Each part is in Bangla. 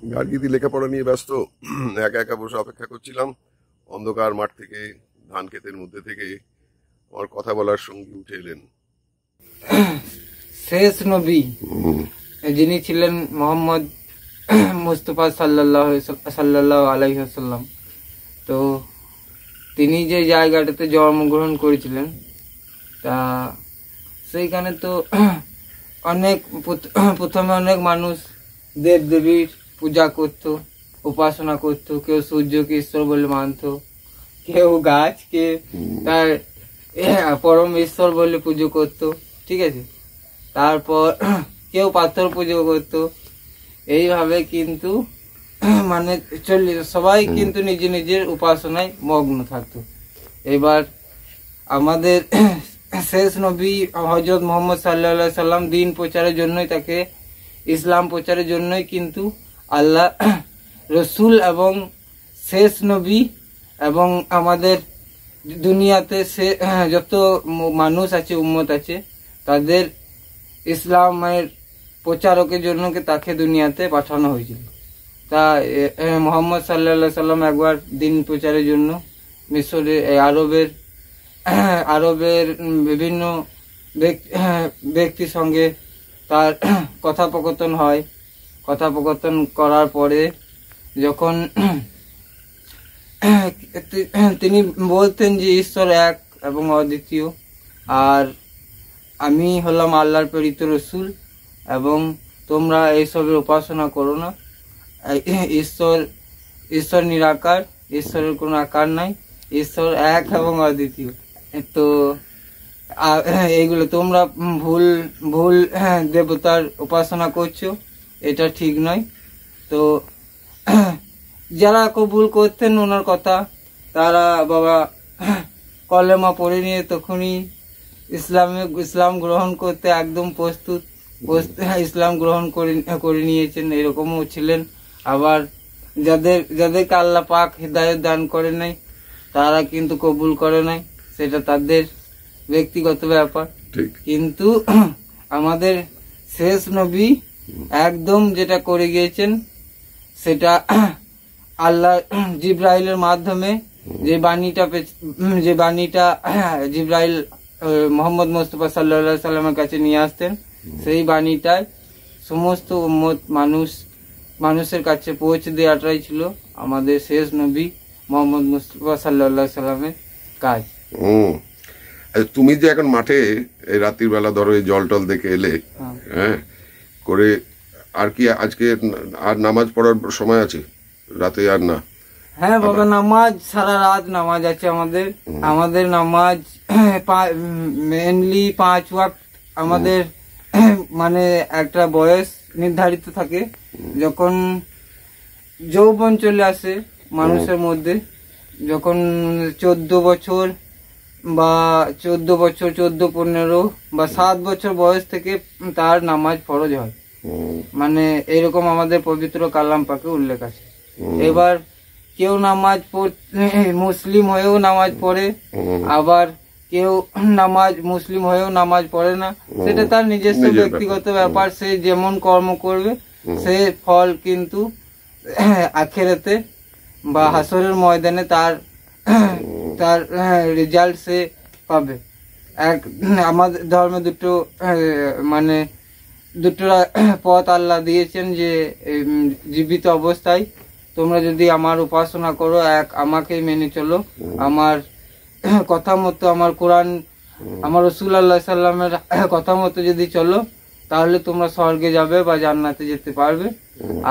গার্গীতি লেখাপড়া নিয়ে ব্যস্ত। একা একা বসে অপেক্ষা করছিলাম। অন্ধকার মাঠ থেকে, ধান ক্ষেতের মধ্যে থেকে আমার কথা বলার সঙ্গী উঠে এলেন। শেষ নবী যিনি ছিলেন মোহাম্মদ মুস্তাফা সাল্লাল্লাহু আলাইহি ওয়াসাল্লাম। তো তিনি যে জায়গাটাতে জন্মগ্রহণ করেছিলেন, তা সেইখানে তো প্রথমে অনেক মানুষ দেব দেবীর পূজা করত, উপাসনা করত। কেউ সূর্যকে ঈশ্বর বলে মানত, কেউ গাছকে তার পরম ঈশ্বর বলে পুজো করত, ঠিক আছে। তারপর কেউ পাথর পুজো করত। এইভাবে কিন্তু মানে সবাই কিন্তু নিজের নিজের উপাসনায় মগ্ন থাকতো। এবার আমাদের শেষ নবী হযরত মুহাম্মদ সাল্লাল্লাহু আলাইহি সাল্লাম দিন প্রচারের জন্যই, তাকে ইসলাম প্রচারের জন্যই কিন্তু আল্লাহ রসুল এবং শেষ নবী, এবং আমাদের দুনিয়াতে যত মানুষ আছে, উম্মত আছে, তাদের ইসলামের প্রচারকের জন্য তাকে দুনিয়াতে পাঠানো হয়েছিল। তা মোহাম্মদ সাল্লাল্লাহু আলাইহি সাল্লাম একবার দিন প্রচারের জন্য মিশরে আরবের বিভিন্ন ব্যক্তির সঙ্গে তার কথোপকথন হয়। কথোপকথন করার পরে যখন তিনি বলতেন যে ঈশ্বর এক এবং অদ্বিতীয়, আর আমি হলাম আল্লাহর প্রেরিত রসুল, এবং তোমরা এইসবের উপাসনা করো না। ঈশ্বর নিরাকার, ঈশ্বরের কোনো আকার নাই, ঈশ্বর এক এবং অদ্বিতীয়। তো এইগুলো তোমরা ভুল দেবতার উপাসনা করছো, এটা ঠিক নয়। তো যারা কবুল করতেন ওনার কথা, তারা বাবা কলেমা পড়ে নিয়ে তখনই ইসলাম গ্রহণ করতে একদম প্রস্তুত, ইসলাম গ্রহণ করে নিয়েছেন। এরকমও ছিলেন। আবার যাদেরকে আল্লাহ পাক হিদায়াত দান করে নাই, তারা কিন্তু কবুল করে নাই, সেটা তাদের ব্যক্তিগত ব্যাপার। কিন্তু আমাদের শেষ নবী একদম যেটা করে গিয়েছেন, সেটা আল্লাহ জিব্রাইলের মাধ্যমে যে বাণীটা জিব্রাইল মোহাম্মদ মুস্তাফা সাল্লাল্লাহু আলাইহি সাল্লামের কাছে নিয়ে আসতেন, সেই বাণীটাই সমস্ত উম্মত মানুষের কাছে পৌঁছে দেওয়াটাই ছিল আমাদের শেষ নবী মোহাম্মদ মুস্তাফা সাল্লাল্লাহু আলাইহি সাল্লামের কাজ। তুমি যে এখন মাঠে রাত্রির বেলা ধরো এই জল টল দেখে এলে, হ্যাঁ করে, আর কি আজকে আর নামাজ পড়ার সময় আছে? রাতে আর না? হ্যাঁ বাবা, নামাজ সারা রাত নামাজ আছে আমাদের নামাজ মেনলি 5 ওয়াক্ত। আমাদের মানে একটা বয়স নির্ধারিত থাকে, যখন যৌবন চলে আসে মানুষের মধ্যে, যখন 14 বছর বা 14-15 বা 7 বছর বয়স থেকে তার নামাজ ফরজ হয়। মানে এরকম আমাদের পবিত্র কালাম পাকে উল্লেখ আছে। এবার কেউ মুসলিম হয়েও নামাজ পড়ে, আবার কেউ মুসলিম হয়েও নামাজ পড়ে না, সেটা তার নিজস্ব ব্যক্তিগত ব্যাপার। সে যেমন কর্ম করবে, সে ফল কিন্তু আখিরাতে বা হাসরের ময়দানে তার রেজাল্ট সে পাবে। আমাদের ধর্মে দুটো পথ আল্লাহ দিয়েছেন, যে জীবিত অবস্থায় তোমরা যদি আমার উপাসনা করো, আমাকেই মেনে চলো, আমার কথা মতো, আমার কোরআন, আমার রাসূলুল্লাহ সাল্লামের কথা মতো যদি চলো, তাহলে তোমরা স্বর্গে যাবে বা জান্নাতে যেতে পারবে।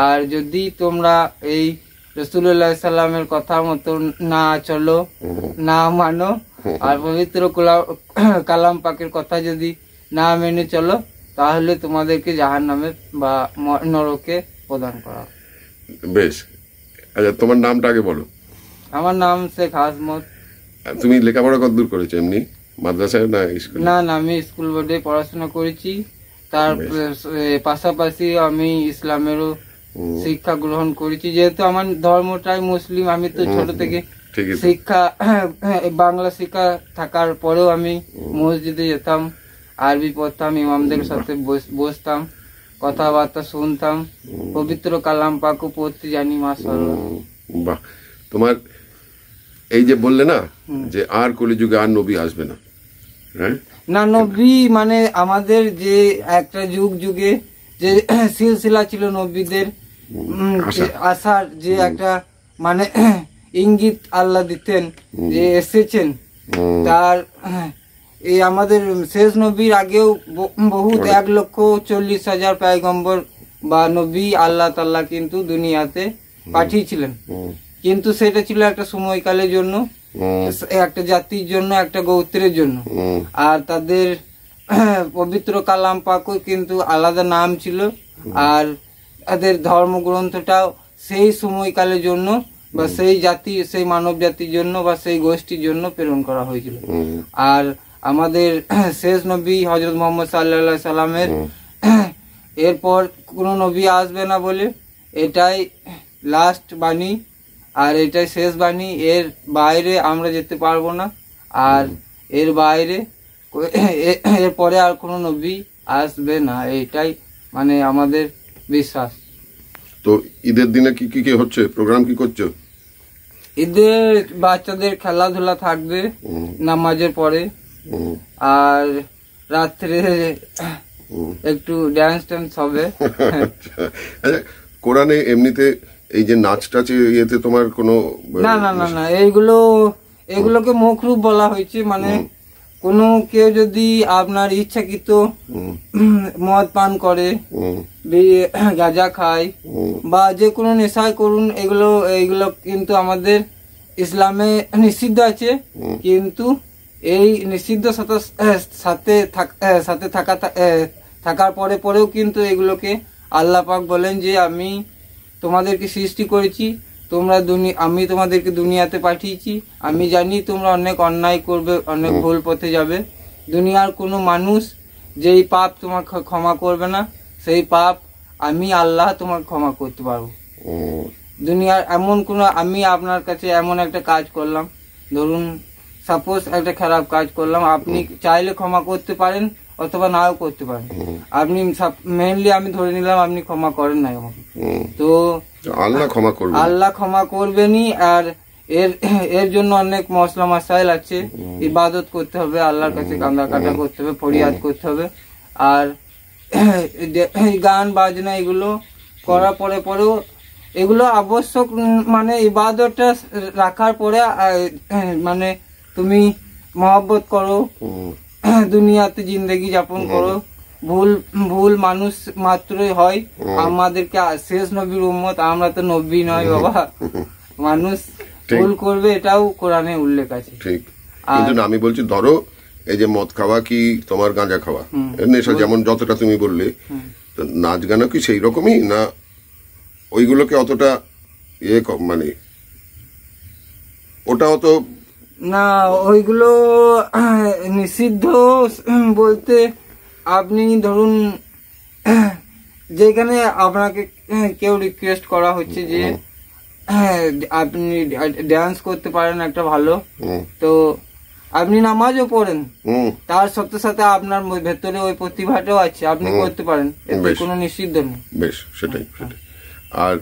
আর যদি তোমরা এই রাসূলুল্লাহ সাল্লামের কথা মতো না চলো, না মানো, আর পবিত্র কালাম পাকের কথা যদি না মেনে চলো, তাহলে তোমাদেরকে জাহান্নামে বা নরকে প্রদান করা। বেশ, আচ্ছা তোমার নামটা আগে বলো। আমার নাম শেখ আজমত। তুমি লেখাপড়া কতদূর করেছো? এমনি মাদ্রাসায় না স্কুল? না, আমি স্কুল বোর্ডে পড়াশোনা করেছি। তার পাশাপাশি আমি ইসলামেরও শিক্ষা গ্রহণ করেছি। যেহেতু আমার ধর্মটাই মুসলিম, আমি তো ছোট থেকে শিক্ষা, বাংলা শিক্ষা থাকার পরেও আমি মসজিদে যেতাম, আরবি পড়তাম, ইমামদের সাথে বসতাম। কথাবার্তা শুনতাম, পবিত্র কালাম পাকও পড়তে জানি মাশাআল্লাহ। বাহ, তোমার এই যে বললে না যে আর কলিযুগে আর নবী আসবে না, হ্যাঁ না, নবী মানে আমাদের যে একটা যুগ যুগে যে সিলসিলা ছিল নবীদের আসার যে একটা মানে ইঙ্গিত আল্লাহ দিতেন যে এসেছেন, তার এই আমাদের শেষ নবীর আগেও বহুত 1,40,000 পয়গম্বর বা নবী আল্লাহ তাআলা কিন্তু দুনিয়াতে পাঠিয়েছিলেন, কিন্তু সেটা ছিল একটা সময়কালের জন্য, একটা জাতির জন্য, একটা গোত্রের জন্য। আর তাদের পবিত্র কালাম পাকও কিন্তু আলাদা নাম ছিল, আর তাদের ধর্মগ্রন্থটাও সেই সময়কালের জন্য বা সেই জাতি, সেই মানব জাতির জন্য বা সেই গোষ্ঠীর জন্য প্রেরণ করা হয়েছিল। আর আমাদের শেষ নবী হযরত মুহাম্মদ সাল্লাল্লাহু আলাইহি সাল্লামের এরপর কোনো নবী আসবে না বলে এটাই লাস্ট বাণী, আর এটাই শেষ বাণী। এর বাইরে আমরা যেতে পারবো না, আর এর বাইরে এরপরে আর কোনো নবী আসবে না, এটাই মানে আমাদের বিশ্বাস। তো ঈদের দিনে কি কি হচ্ছে, প্রোগ্রাম কি করছো? ঈদের বাচ্চাদের খেলাধুলা থাকবে নামাজের পরে, আর রাত্রে একটু ড্যান্স ট্যান্স হবে। আচ্ছা, কোরআনে এমনিতে এই যে নাচ টাচ ইয়েতে তোমার কোনো না না না না, এগুলোকে মকরুহ বলা হয়েছে। মানে কোনো কেউ যদি আপনার ইচ্ছাকৃত মদ পান করে, গাঁজা খায় বা যে কোনো নেশায় করুন, এগুলো কিন্তু আমাদের ইসলামে নিষিদ্ধ আছে। কিন্তু এই নিষিদ্ধ সাথে থাকার পরেও কিন্তু এগুলোকে আল্লাহ পাক বলেন যে আমি তোমাদেরকে সৃষ্টি করেছি, আমি তোমাদেরকে দুনিয়াতে পাঠিয়েছি, আমি জানি তোমরা অনেক অন্যায় করবে, অনেক ভুল পথে যাবে। দুনিয়ার কোনো মানুষ যেই পাপ তোমার ক্ষমা করবে না, সেই পাপ আমি আল্লাহ তোমাকে ক্ষমা করতে পারবো। দুনিয়ার এমন কোনো, আমি আপনার কাছে এমন একটা কাজ করলাম, ধরুন সাপোজ একটা খারাপ কাজ করলাম, আপনি চাইলে ক্ষমা করতে পারেন অথবা নাও করতে পারেন। আপনি মেইনলি আমি ধরে নিলাম আপনি ক্ষমা করেন নাই আমাকে, তো আল্লাহ ক্ষমা করবেনই। আর এর জন্য অনেক মসলা মাসাইল আছে, ইবাদত করতে হবে, আল্লাহর কাছে কান্দা কাটা করতে হবে, ফরিয়াদ করতে হবে। আর গান বাজনা এগুলো করার পরেও এগুলো আবশ্যক, মানে ইবাদতটা রাখার পরে মানে তুমি মহব্বত করো, দুনিয়াতে জিন্দগি যাপন করো। ভুল মানুষ মাত্রই হয়, আমাদেরকে শেষ নবীর উম্মত, আমরা তো নবী নয় বাবা, মানুষ ভুল করবে, এটাও কোরআনে উল্লেখ আছে। ঠিক, কিন্তু আমি বলছি ধরো এই যে মদ খাওয়া কি তোমার গাঁজা খাওয়া নেশা, যেমন যতটা তুমি বললে, নাচ গানও কি সেই রকমই না? ওইগুলোকে অতটা মানে ওটা অত না, ওইগুলো নিষিদ্ধ বলতে আপনি ধরুন যেখানে আপনাকে কেউ রিকোয়েস্ট করা হচ্ছে যে আপনি ডান্স করতে পারেন একটা ভালো, তো আপনি নামাজও পড়েন, তার সাথে সাথে আপনার ভেতরে ওই প্রতিভাটাও আছে, আপনি করতে পারেন, এতে কোনো নিষিদ্ধ নেই। বেশ, সেটাই। আর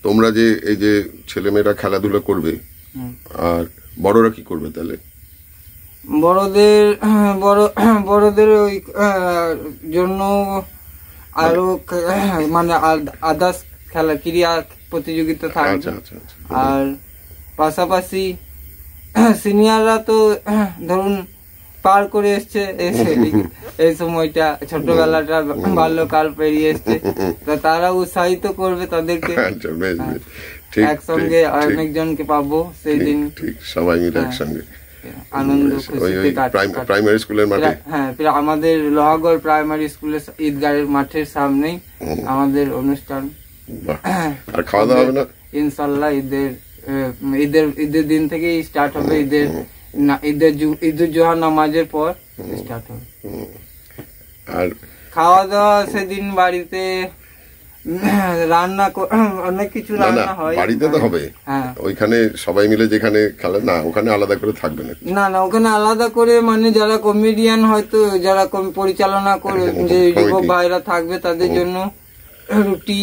তোমরা যে এই যে ছেলেমেয়েরা খেলাধুলা করবে, আর বড়রা কি করবে তাহলে? বড়দের ওই জন্য আরো মানে আদার্স খেলা ক্রীড়া প্রতিযোগিতা থাকবে। আর পাশাপাশি সিনিয়ররা তো ধরুন পার করে এসছে এই সময়টা, ছোটবেলাটা বাল্যকাল পেরিয়ে এসছে, তারা উৎসাহিত করবে তাদেরকে, একসঙ্গে অনেকজনকে পাবো সেই দিন, সবাই মিলে একসঙ্গে আনন্দ প্রাইমারি স্কুলের মাঠে। হ্যাঁ, আমাদের লোহাগড় প্রাইমারি স্কুলের ঈদগাহের মাঠের সামনেই আমাদের অনুষ্ঠান। আর খাওয়া দাওয়া হবে না ইনশাল্লাহ? ঈদের দিন থেকেই স্টার্ট হবে, ঈদুল জোহা নামাজের পর স্টার্ট হবে। আর খাওয়া দাওয়া সেদিন বাড়িতে রান্না অনেক কিছু না না রান্না হয়। বাড়িতে তো হবে, হ্যাঁ ওইখানে সবাই মিলে যেখানে খেলে না ওখানে আলাদা করে থাকবে না। না না ওখানে আলাদা করে মানে যারা কমেডিয়ান হয়তো যারা পরিচালনা করে যে যুবক ভাইরা থাকবে তাদের জন্য রুটি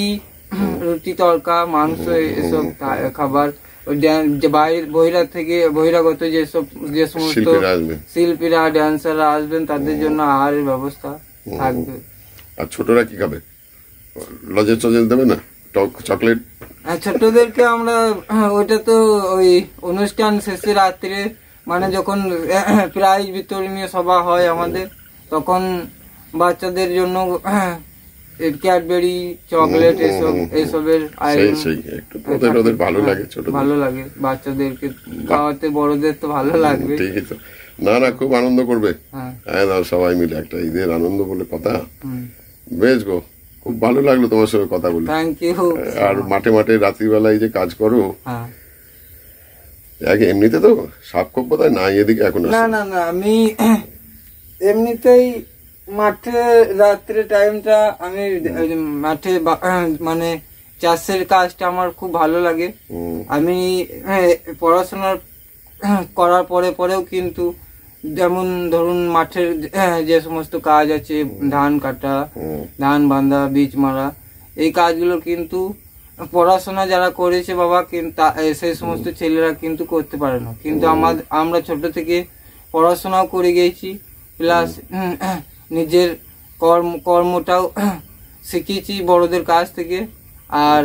রুটি তড়কা মাংস এসব খাবার, ওই যে বহিরাগত যে সমস্ত শিল্পীরা ড্যান্সাররা আসবেন তাদের জন্য আহারের ব্যবস্থা থাকবে। আর ছোটরা কি খাবে? লজেন্স টজেন্স দেবে না, চকলেট? ছোটদেরকে আমরা ওইটা তো ওই অনুষ্ঠান শেষে রাত্রে মানে যখন প্রাইজ বিতরণীয় সভা হয় আমাদের তখন বাচ্চাদের জন্য ক্যাডবেরি চকলেট এসবের ওদের ভালো লাগে, ছোট ভালো লাগে বাচ্চাদেরকে খাওয়াতে, বড়দের তো ভালো লাগবে। ঠিকই তো, না না খুব আনন্দ করবে সবাই মিলে, একটা ঈদের আনন্দ বলে কথা। বেশ গো, খুব ভালো লাগলো তোমার সঙ্গে কথা বলে। Thank you. আর মাঠে মাঠে রাত্রিবেলায় যে কাজ করো, এমনিতে তো সাপ খোপ বোধহয় নাই এদিকে এখন? না না না, আমি এমনিতেই মাঠে রাত্রে টাইমটা আমি মাঠে মানে চাষের কাজটা আমার খুব ভালো লাগে। আমি পড়াশোনার করার পরেও কিন্তু যেমন ধরুন মাঠের যে সমস্ত কাজ আছে, ধান কাটা, ধান বাঁধা, বীজ মারা, এই কাজগুলো কিন্তু পড়াশোনা যারা করেছে বাবা কিন্তু সেই সমস্ত ছেলেরা কিন্তু করতে পারে না। কিন্তু আমরা ছোট থেকে পড়াশোনাও করে গেছি, প্লাস নিজের কর্মটাও শিখেছি বড়দের কাছ থেকে। আর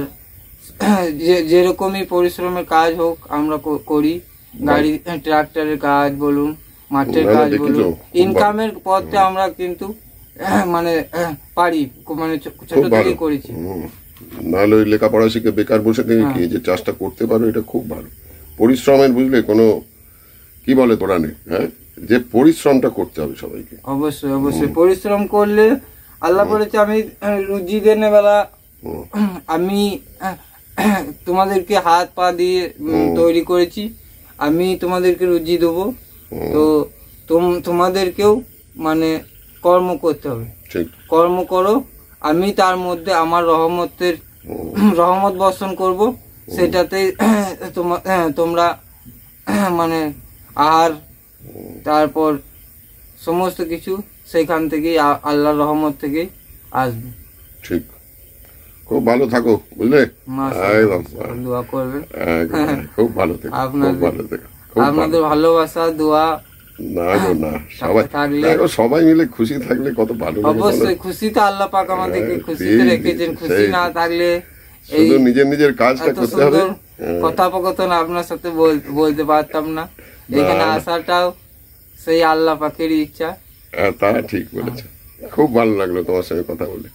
যেরকমই পরিশ্রমের কাজ হোক আমরা করি, গাড়ি ট্রাক্টরের কাজ বলুন, মাঠের কাজ বলুন, ইনকামের পথটা আমরা কিন্তু মানে পারি, মানে ছোট থেকে করেছি। নাহলে ওই লেখাপড়া শিখে বেকার বসে থেকে কি যে চাষটা করতে পারো, এটা খুব ভালো। পরিশ্রমের বুঝলে কোনো কি বলে তোরা নেই, হ্যাঁ, যে পরিশ্রমটা করতে হবে সবাইকে। অবশ্যই অবশ্যই পরিশ্রম করলে আল্লাহ বলেছে আমি রুজি দেনে বেলা আমি তোমাদেরকে হাত পা দিয়ে তৈরি করেছি, আমি তোমাদেরকে রুজি দেবো। তো তোমাদেরকেও মানে কর্ম করতে হবে, কর্ম করো, আমি তার মধ্যে আমার রহমত বর্ষণ করব, সেটাতেই তোমরা মানে আহার তারপর সমস্ত কিছু সেখান থেকেই আল্লাহর রহমত থেকেই আসবে। ঠিক, খুব ভালো থাকো বুঝলে, দোয়া করবেন, খুব ভালো থেকো, আপনাদের ভালোবাসা দোয়া না গো না, সবাই মিলে খুশি থাকলে কত ভালো লাগে। অবশ্যই খুশি তো আল্লাহ পাক আমাদেরকে খুশিতে রেখেছেন, খুশি না থাকলে শুধু নিজের কাজটা করতে হবে। কথোপকথন আপনার সাথে বলতে পারতাম না, এখানে আসাটাও সেই আল্লাহ পাকের ইচ্ছা। তা ঠিক বলেছ, খুব ভালো লাগলো তোমার সঙ্গে কথা বলে।